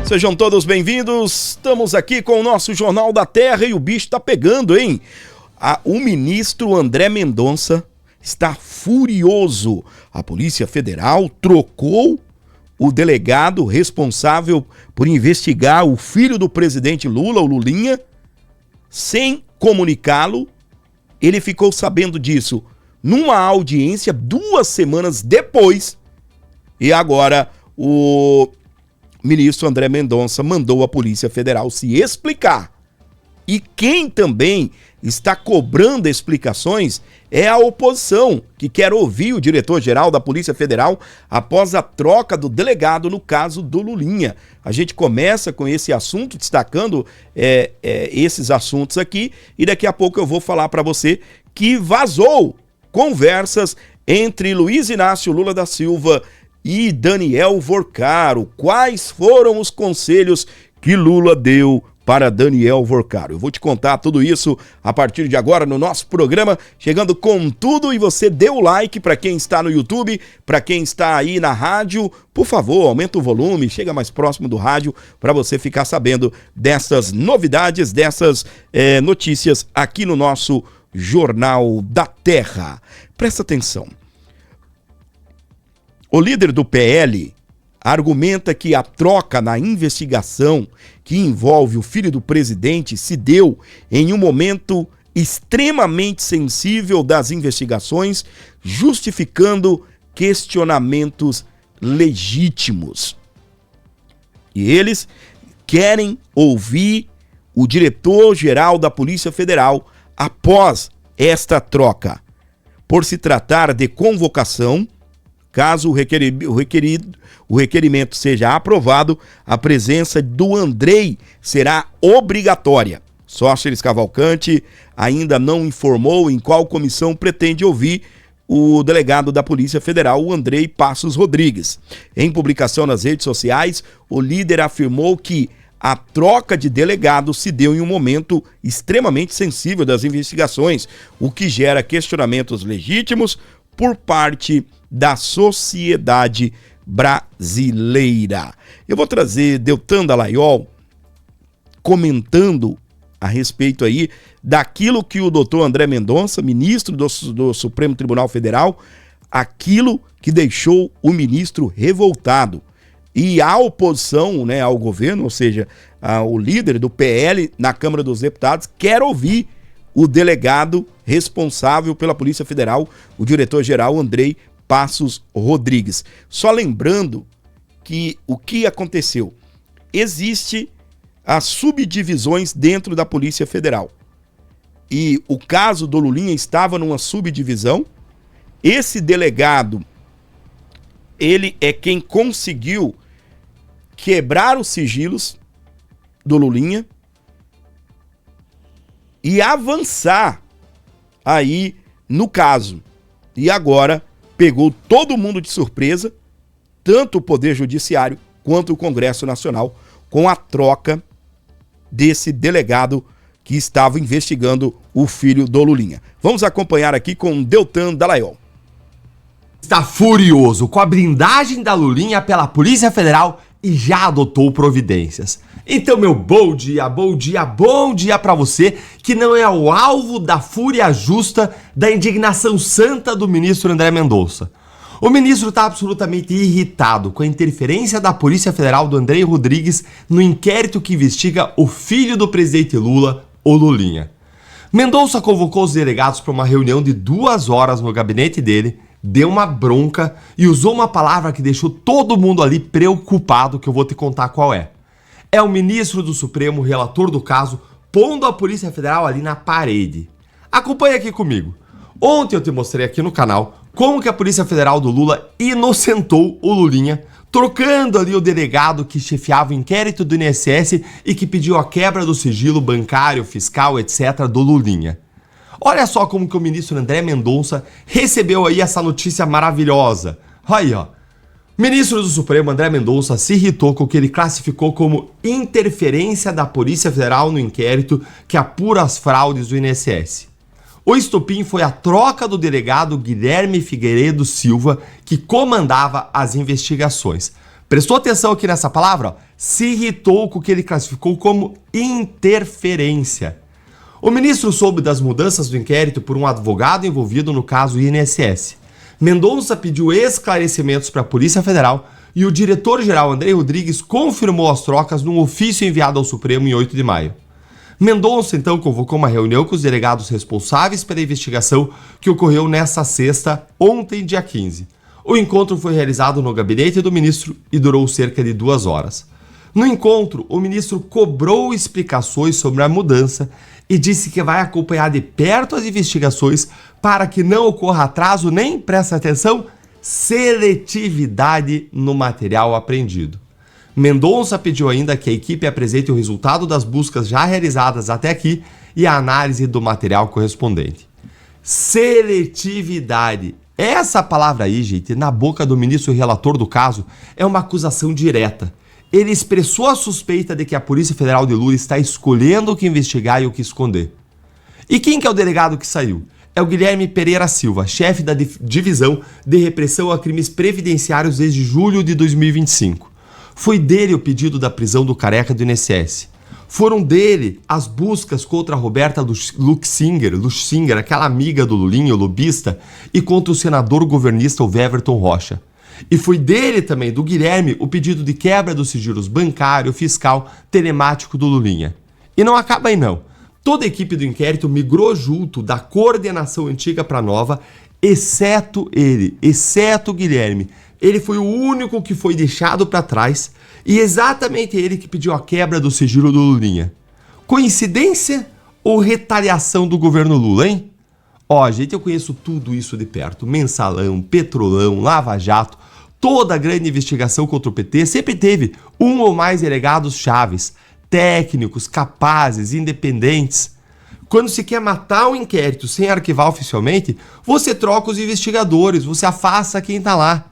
Sejam todos bem-vindos, estamos aqui com o nosso Jornal da Terra e o bicho tá pegando, hein? O ministro André Mendonça está furioso. A Polícia Federal trocou o delegado responsável por investigar o filho do presidente Lula, o Lulinha, sem comunicá-lo. Ele ficou sabendo disso numa audiência 2 semanas depois e agora o ministro André Mendonça mandou a Polícia Federal se explicar. E quem também está cobrando explicações é a oposição, que quer ouvir o diretor-geral da Polícia Federal após a troca do delegado no caso do Lulinha. A gente começa com esse assunto, destacando esses assuntos aqui, e daqui a pouco eu vou falar para você que vazou conversas entre Luiz Inácio Lula da Silva e Daniel Vorcaro. Quais foram os conselhos que Lula deu para Daniel Vorcaro? Eu vou te contar tudo isso a partir de agora no nosso programa, chegando com tudo, e você dê o like para quem está no YouTube, para quem está aí na rádio, por favor, aumenta o volume, chega mais próximo do rádio para você ficar sabendo dessas novidades, dessas notícias aqui no nosso Jornal da Terra. Presta atenção. O líder do PL argumenta que a troca na investigação que envolve o filho do presidente se deu em um momento extremamente sensível das investigações, justificando questionamentos legítimos. E eles querem ouvir o diretor-geral da Polícia Federal após esta troca, por se tratar de convocação. Caso o requerimento seja aprovado, a presença do Andrei será obrigatória. Sósteres Cavalcante ainda não informou em qual comissão pretende ouvir o delegado da Polícia Federal, o Andrei Passos Rodrigues. Em publicação nas redes sociais, o líder afirmou que a troca de delegado se deu em um momento extremamente sensível das investigações, o que gera questionamentos legítimos por parte da sociedade brasileira. Eu vou trazer Deltan Dallagnol comentando a respeito aí daquilo que o doutor André Mendonça, ministro do Supremo Tribunal Federal, aquilo que deixou o ministro revoltado. E a oposição, né, ao governo, ou seja, o líder do PL na Câmara dos Deputados, quer ouvir o delegado responsável pela Polícia Federal, o diretor-geral Andrei Passos Rodrigues. Só lembrando que o que aconteceu? Existe as subdivisões dentro da Polícia Federal. E o caso do Lulinha estava numa subdivisão. Esse delegado, ele é quem conseguiu quebrar os sigilos do Lulinha e avançar aí no caso. E agora pegou todo mundo de surpresa, tanto o Poder Judiciário quanto o Congresso Nacional, com a troca desse delegado que estava investigando o filho do Lulinha. Vamos acompanhar aqui com Deltan Dallagnol. Está furioso com a blindagem da Lulinha pela Polícia Federal e já adotou providências. Então, meu bom dia pra você que não é o alvo da fúria justa, da indignação santa do ministro André Mendonça. O ministro está absolutamente irritado com a interferência da Polícia Federal do Andrei Rodrigues no inquérito que investiga o filho do presidente Lula, o Lulinha. Mendonça convocou os delegados para uma reunião de 2 horas no gabinete dele, deu uma bronca e usou uma palavra que deixou todo mundo ali preocupado, que eu vou te contar qual é. É o ministro do Supremo, relator do caso, pondo a Polícia Federal ali na parede. Acompanhe aqui comigo. Ontem eu te mostrei aqui no canal como que a Polícia Federal do Lula inocentou o Lulinha, trocando ali o delegado que chefiava o inquérito do INSS e que pediu a quebra do sigilo bancário, fiscal, etc. do Lulinha. Olha só como que o ministro André Mendonça recebeu aí essa notícia maravilhosa. Aí, ó. Ministro do Supremo André Mendonça se irritou com o que ele classificou como interferência da Polícia Federal no inquérito que apura as fraudes do INSS. O estopim foi a troca do delegado Guilherme Figueiredo Silva, que comandava as investigações, Prestou atenção aqui nessa palavra? Ó. Se irritou com o que ele classificou como interferência. O ministro soube das mudanças do inquérito por um advogado envolvido no caso INSS. Mendonça pediu esclarecimentos para a Polícia Federal e o diretor-geral André Rodrigues confirmou as trocas num ofício enviado ao Supremo em 8 de maio. Mendonça, então, convocou uma reunião com os delegados responsáveis pela investigação que ocorreu nesta sexta, ontem, dia 15. O encontro foi realizado no gabinete do ministro e durou cerca de 2 horas. No encontro, o ministro cobrou explicações sobre a mudança e disse que vai acompanhar de perto as investigações para que não ocorra atraso nem, presta atenção, seletividade no material apreendido. Mendonça pediu ainda que a equipe apresente o resultado das buscas já realizadas até aqui e a análise do material correspondente. Seletividade. Essa palavra aí, gente, na boca do ministro relator do caso, é uma acusação direta. Ele expressou a suspeita de que a Polícia Federal de Lula está escolhendo o que investigar e o que esconder. E quem que é o delegado que saiu? É o Guilherme Pereira Silva, chefe da Divisão de Repressão a Crimes Previdenciários desde julho de 2025. Foi dele o pedido da prisão do careca do INSS. Foram dele as buscas contra a Roberta Luxinger, aquela amiga do Lulinha, o lobista, e contra o senador governista Weverton Rocha. E foi dele também, do Guilherme, o pedido de quebra dos sigilos bancário, fiscal, telemático do Lulinha. E não acaba aí não. Toda a equipe do inquérito migrou junto da coordenação antiga para a nova, exceto ele, exceto o Guilherme. Ele foi o único que foi deixado para trás e exatamente ele que pediu a quebra do sigilo do Lulinha. Coincidência ou retaliação do governo Lula, hein? Ó, gente, eu conheço tudo isso de perto. Mensalão, Petrolão, Lava Jato, toda a grande investigação contra o PT sempre teve um ou mais delegados chaves, técnicos, capazes, independentes. Quando se quer matar um inquérito sem arquivar oficialmente, você troca os investigadores, você afasta quem está lá.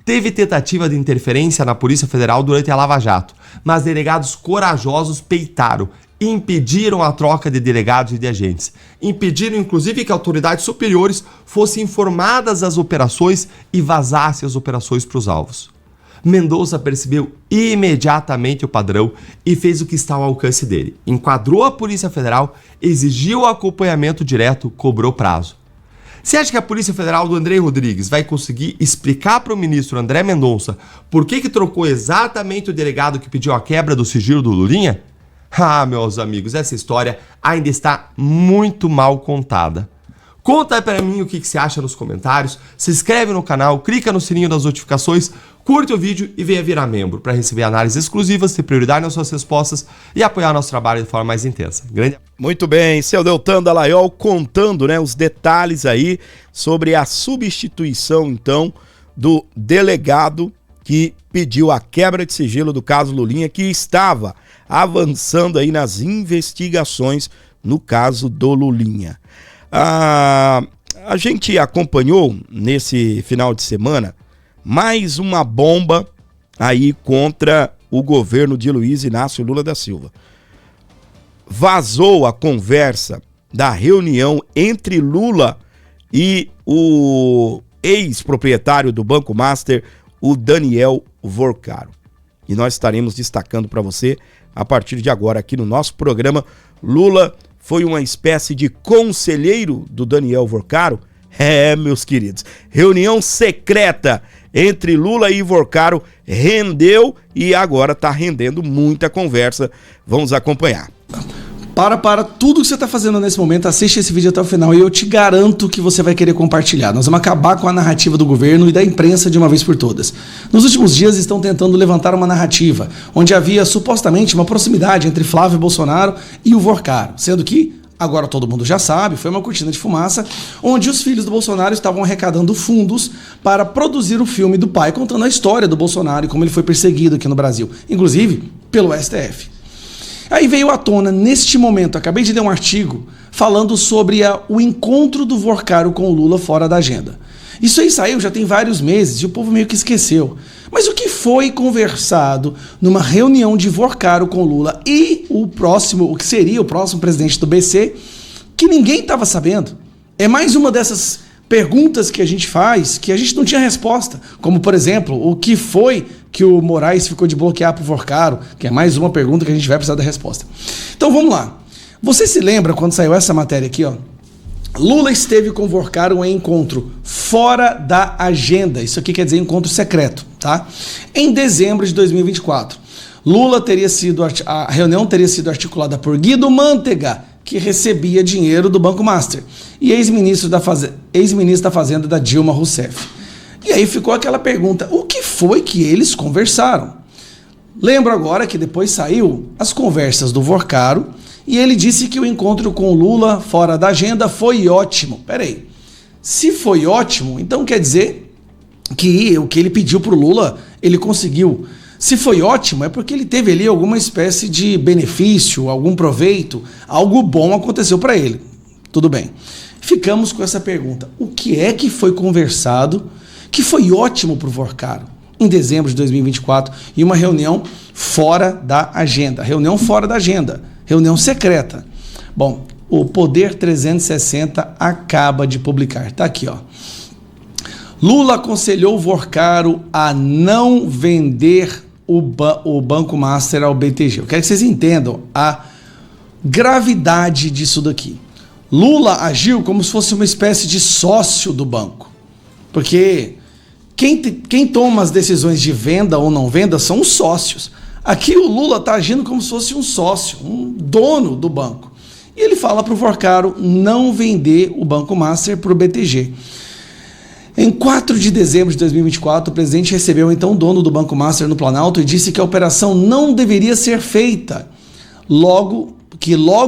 Teve tentativa de interferência na Polícia Federal durante a Lava Jato, mas delegados corajosos peitaram, impediram a troca de delegados e de agentes. Impediram, inclusive, que autoridades superiores fossem informadas das operações e vazassem as operações para os alvos. Mendonça percebeu imediatamente o padrão e fez o que está ao alcance dele. Enquadrou a Polícia Federal, exigiu o acompanhamento direto, cobrou prazo. Você acha que a Polícia Federal do André Rodrigues vai conseguir explicar para o ministro André Mendonça por que trocou exatamente o delegado que pediu a quebra do sigilo do Lulinha? Ah, meus amigos, essa história ainda está muito mal contada. Conta aí para mim o que você acha nos comentários, se inscreve no canal, clica no sininho das notificações, curte o vídeo e venha virar membro para receber análises exclusivas, ter prioridade nas suas respostas e apoiar nosso trabalho de forma mais intensa. Grande. Muito bem, seu Deltan Dallagnol contando, né, os detalhes aí sobre a substituição, então, do delegado que pediu a quebra de sigilo do caso Lulinha, que estava avançando aí nas investigações no caso do Lulinha. A gente acompanhou nesse final de semana mais uma bomba aí contra o governo de Luiz Inácio Lula da Silva. Vazou a conversa da reunião entre Lula e o ex-proprietário do Banco Master, o Daniel Vorcaro. E nós estaremos destacando para você a partir de agora aqui no nosso programa. Lula foi uma espécie de conselheiro do Daniel Vorcaro? É, meus queridos, reunião secreta entre Lula e Vorcaro rendeu e agora está rendendo muita conversa. Vamos acompanhar. Para tudo que você está fazendo nesse momento, assiste esse vídeo até o final e eu te garanto que você vai querer compartilhar. Nós vamos acabar com a narrativa do governo e da imprensa de uma vez por todas. Nos últimos dias estão tentando levantar uma narrativa onde havia supostamente uma proximidade entre Flávio Bolsonaro e o Vorcaro, sendo que, agora todo mundo já sabe, foi uma cortina de fumaça onde os filhos do Bolsonaro estavam arrecadando fundos para produzir o filme do pai, contando a história do Bolsonaro e como ele foi perseguido aqui no Brasil, inclusive pelo STF. Aí veio à tona, neste momento, acabei de ler um artigo falando sobre o encontro do Vorcaro com o Lula fora da agenda. Isso aí saiu já tem vários meses e o povo meio que esqueceu. Mas o que foi conversado numa reunião de Vorcaro com o Lula e o que seria o próximo presidente do BC, que ninguém estava sabendo? É mais uma dessas perguntas que a gente faz que a gente não tinha resposta. Como, por exemplo, o que foi que o Moraes ficou de bloquear pro Vorcaro? Que é mais uma pergunta que a gente vai precisar da resposta. Então vamos lá. Você se lembra quando saiu essa matéria aqui, ó? Lula esteve com Vorcaro em encontro fora da agenda. Isso aqui quer dizer encontro secreto, tá? Em dezembro de 2024. A reunião teria sido articulada por Guido Mantega, que recebia dinheiro do Banco Master, e ex-ministro da Fazenda da Dilma Rousseff. E aí ficou aquela pergunta, o que foi que eles conversaram? Lembro agora que depois saiu as conversas do Vorcaro, e ele disse que o encontro com o Lula fora da agenda foi ótimo. Peraí, se foi ótimo, então quer dizer que o que ele pediu para o Lula, ele conseguiu. Se foi ótimo, é porque ele teve ali alguma espécie de benefício, algum proveito, algo bom aconteceu para ele. Tudo bem. Ficamos com essa pergunta. O que é que foi conversado que foi ótimo para o Vorcaro em dezembro de 2024 em uma reunião fora da agenda? Reunião fora da agenda. Reunião secreta. Bom, o Poder 360 acaba de publicar. Tá aqui, ó. Lula aconselhou o Vorcaro a não vender o Banco Master ao BTG. Eu quero que vocês entendam a gravidade disso daqui. Lula agiu como se fosse uma espécie de sócio do banco. Porque quem toma as decisões de venda ou não venda são os sócios. Aqui o Lula está agindo como se fosse um sócio, um dono do banco. E ele fala para o Vorcaro não vender o Banco Master para o BTG. Em 4 de dezembro de 2024, o presidente recebeu então o dono do Banco Master no Planalto e disse que a operação não deveria ser feita, logo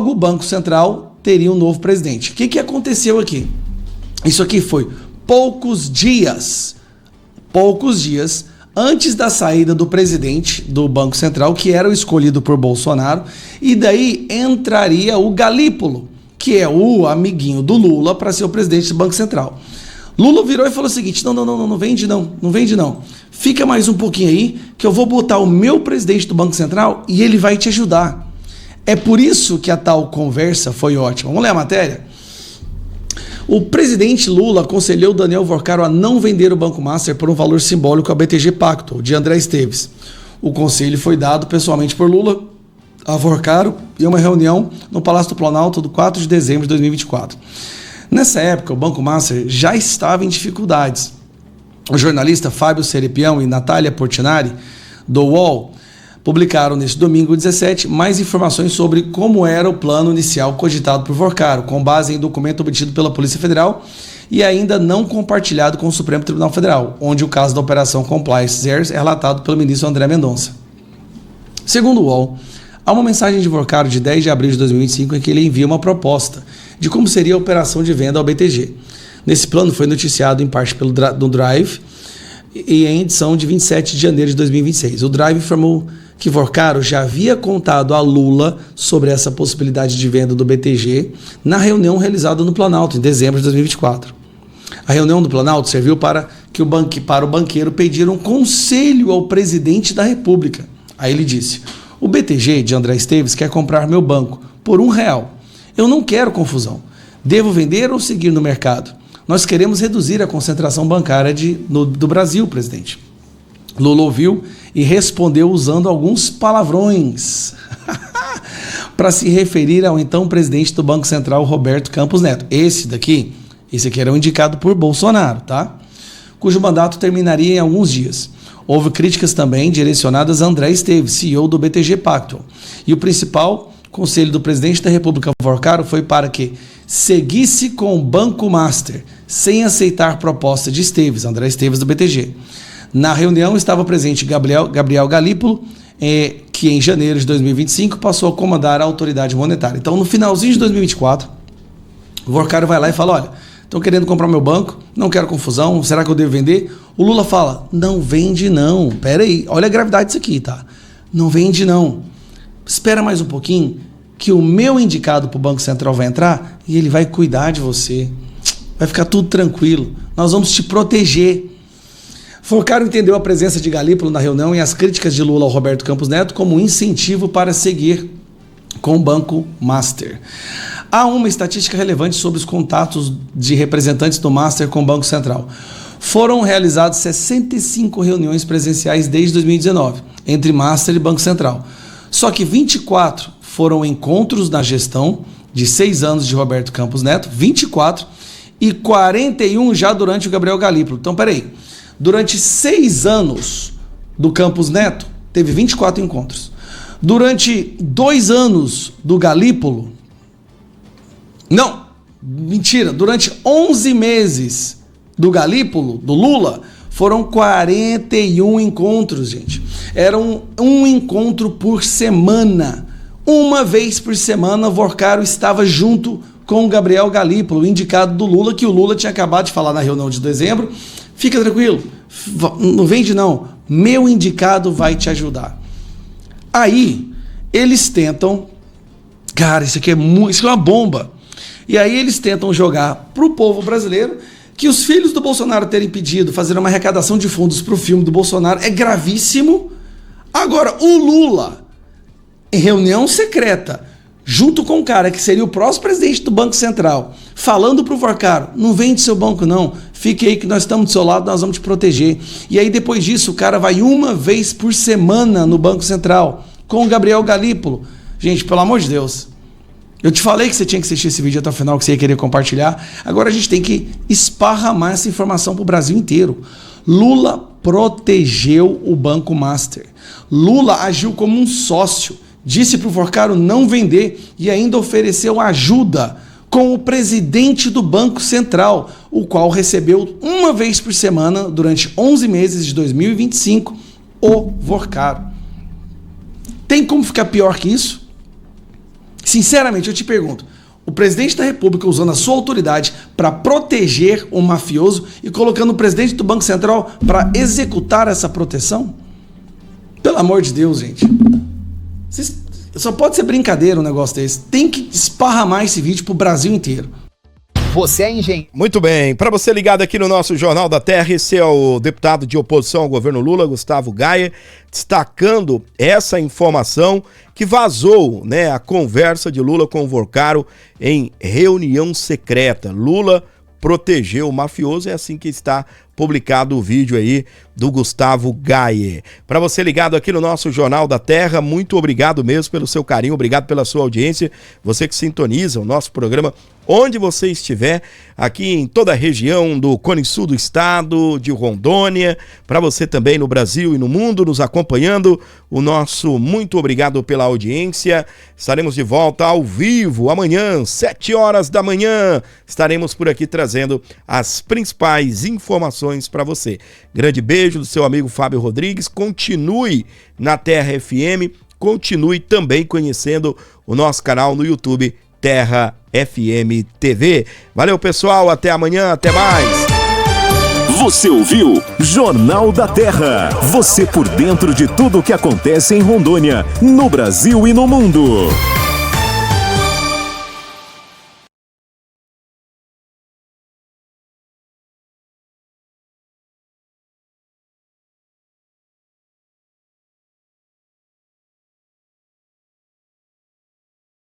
o Banco Central teria um novo presidente. O que aconteceu aqui? Isso aqui foi poucos dias antes da saída do presidente do Banco Central, que era o escolhido por Bolsonaro, e daí entraria o Galípolo, que é o amiguinho do Lula, para ser o presidente do Banco Central. Lula virou e falou o seguinte, não vende não. Fica mais um pouquinho aí, que eu vou botar o meu presidente do Banco Central e ele vai te ajudar. É por isso que a tal conversa foi ótima. Vamos ler a matéria? O presidente Lula aconselhou Daniel Vorcaro a não vender o Banco Master por um valor simbólico ao BTG Pactual, de André Esteves. O conselho foi dado pessoalmente por Lula a Vorcaro em uma reunião no Palácio do Planalto do 4 de dezembro de 2024. Nessa época, o Banco Master já estava em dificuldades. O jornalista Fábio Serepião e Natália Portinari, do UOL, publicaram neste domingo 17 mais informações sobre como era o plano inicial cogitado por Vorcaro, com base em documento obtido pela Polícia Federal e ainda não compartilhado com o Supremo Tribunal Federal, onde o caso da Operação Compliance Zers é relatado pelo ministro André Mendonça. Segundo o UOL, há uma mensagem de Vorcaro de 10 de abril de 2025 em que ele envia uma proposta de como seria a operação de venda ao BTG. Nesse plano foi noticiado em parte do Drive e em edição de 27 de janeiro de 2026. O Drive informou que Vorcaro já havia contado a Lula sobre essa possibilidade de venda do BTG na reunião realizada no Planalto, em dezembro de 2024. A reunião do Planalto serviu para o banqueiro pedir um conselho ao presidente da República. Aí ele disse, o BTG de André Esteves quer comprar meu banco por R$1. Eu não quero confusão. Devo vender ou seguir no mercado? Nós queremos reduzir a concentração bancária do Brasil, presidente. Lula ouviu e respondeu usando alguns palavrões para se referir ao então presidente do Banco Central, Roberto Campos Neto. Esse aqui era o indicado por Bolsonaro, tá? Cujo mandato terminaria em alguns dias. Houve críticas também direcionadas a André Esteves, CEO do BTG Pactual. E o principal conselho do presidente da República, Vorcaro, foi para que seguisse com o Banco Master, sem aceitar proposta de Esteves, André Esteves do BTG. Na reunião estava presente Gabriel Galípolo, que em janeiro de 2025 passou a comandar a autoridade monetária. Então, no finalzinho de 2024, o Vorcaro vai lá e fala, olha, estão querendo comprar meu banco, não quero confusão, será que eu devo vender? O Lula fala, não vende não, pera aí, olha a gravidade disso aqui, tá? Não vende não, espera mais um pouquinho, que o meu indicado para o Banco Central vai entrar e ele vai cuidar de você, vai ficar tudo tranquilo, nós vamos te proteger. Vorcaro entendeu a presença de Galípolo na reunião e as críticas de Lula ao Roberto Campos Neto como um incentivo para seguir com o Banco Master. Há uma estatística relevante sobre os contatos de representantes do Master com o Banco Central. Foram realizadas 65 reuniões presenciais desde 2019, entre Master e Banco Central. Só que 24 foram encontros na gestão de 6 anos de Roberto Campos Neto, 24, e 41 já durante o Gabriel Galípolo. Então, peraí, durante 6 anos do Campos Neto, teve 24 encontros. Durante 2 anos do Galípolo, não, mentira, durante 11 meses do Galípolo, do Lula, foram 41 encontros, gente. Era um encontro por semana. Uma vez por semana, Vorcaro estava junto com o Gabriel Galípolo, indicado do Lula, que o Lula tinha acabado de falar na reunião de dezembro. Fica tranquilo, não vende não, meu indicado vai te ajudar. Aí, eles tentam, cara, isso aqui é uma bomba. E aí eles tentam jogar pro povo brasileiro que os filhos do Bolsonaro terem pedido fazer uma arrecadação de fundos pro filme do Bolsonaro é gravíssimo. Agora, o Lula, em reunião secreta, junto com o cara que seria o próximo presidente do Banco Central, falando pro Vorcaro, não vende seu banco não, fique aí que nós estamos do seu lado, nós vamos te proteger. E aí depois disso o cara vai uma vez por semana no Banco Central, com o Gabriel Galípolo. Gente, pelo amor de Deus, eu te falei que você tinha que assistir esse vídeo até o final, que você ia querer compartilhar. Agora a gente tem que esparramar essa informação pro Brasil inteiro. Lula protegeu o Banco Master. Lula agiu como um sócio. Disse para o Vorcaro não vender e ainda ofereceu ajuda com o presidente do Banco Central, o qual recebeu uma vez por semana, durante 11 meses de 2025, o Vorcaro. Tem como ficar pior que isso? Sinceramente, eu te pergunto, o presidente da República usando a sua autoridade para proteger o mafioso e colocando o presidente do Banco Central para executar essa proteção? Pelo amor de Deus, gente. Só pode ser brincadeira um negócio desse. Tem que esparramar esse vídeo pro Brasil inteiro. Você é engenheiro. Muito bem, para você ligado aqui no nosso Jornal da Terra, esse é o deputado de oposição ao governo Lula, Gustavo Gaia, destacando essa informação que vazou, né, a conversa de Lula com o Vorcaro em reunião secreta. Lula protegeu o mafioso, é assim que está publicado o vídeo aí do Gustavo Gaia. Para você ligado aqui no nosso Jornal da Terra, muito obrigado mesmo pelo seu carinho, obrigado pela sua audiência, você que sintoniza o nosso programa onde você estiver, aqui em toda a região do Cone Sul do estado, de Rondônia, para você também no Brasil e no mundo nos acompanhando, o nosso muito obrigado pela audiência. Estaremos de volta ao vivo amanhã, 7 horas da manhã, estaremos por aqui trazendo as principais informações para você. Grande beijo do seu amigo Fábio Rodrigues, continue na Terra FM, continue também conhecendo o nosso canal no YouTube, Terra FM TV. Valeu, pessoal, até amanhã, até mais. Você ouviu Jornal da Terra. Você por dentro de tudo o que acontece em Rondônia, no Brasil e no mundo.